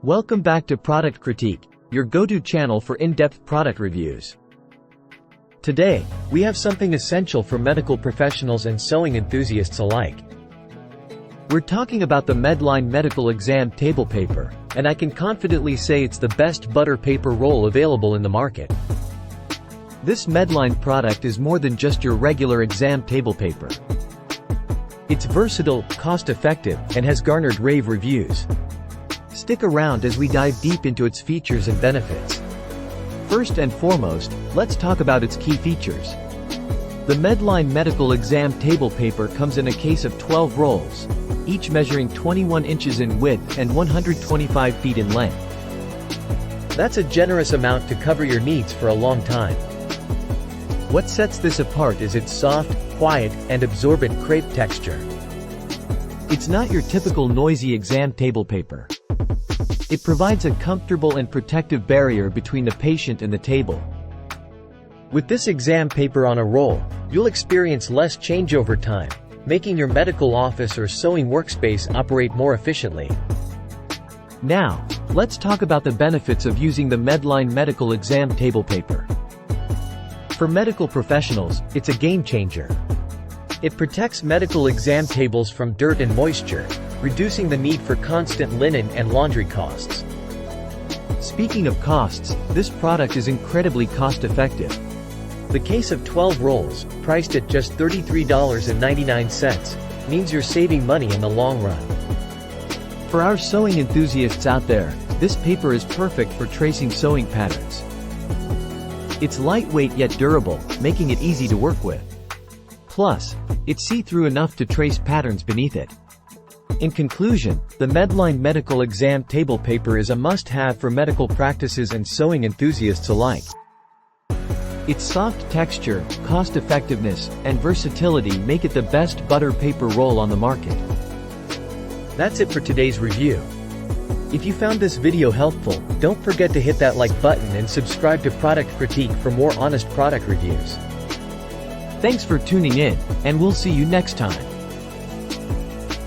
Welcome back to Product Critique, your go-to channel for in-depth product reviews. Today, we have something essential for medical professionals and sewing enthusiasts alike. We're talking about the Medline medical exam table paper, and I can confidently say it's the best butter paper roll available in the market. This Medline product is more than just your regular exam table paper. It's versatile, cost-effective, and has garnered rave reviews. Stick around as we dive deep into its features and benefits. First and foremost, let's talk about its key features. The Medline medical exam table paper comes in a case of 12 rolls, each measuring 21 inches in width and 125 feet in length. That's a generous amount to cover your needs for a long time. What sets this apart is its soft, quiet, and absorbent crepe texture. It's not your typical noisy exam table paper. It provides a comfortable and protective barrier between the patient and the table. With this exam paper on a roll, you'll experience less changeover time, making your medical office or sewing workspace operate more efficiently. Now, let's talk about the benefits of using the Medline medical exam table paper. For medical professionals, it's a game changer. It protects medical exam tables from dirt and moisture, reducing the need for constant linen and laundry costs. Speaking of costs, this product is incredibly cost-effective. The case of 12 rolls, priced at just $33.99, means you're saving money in the long run. For our sewing enthusiasts out there, this paper is perfect for tracing sewing patterns. It's lightweight yet durable, making it easy to work with. Plus, it's see-through enough to trace patterns beneath it. In conclusion, the Medline medical exam table paper is a must-have for medical practices and sewing enthusiasts alike. Its soft texture, cost-effectiveness, and versatility make it the best butter paper roll on the market. That's it for today's review. If you found this video helpful, don't forget to hit that like button and subscribe to Product Critique for more honest product reviews. Thanks for tuning in, and we'll see you next time.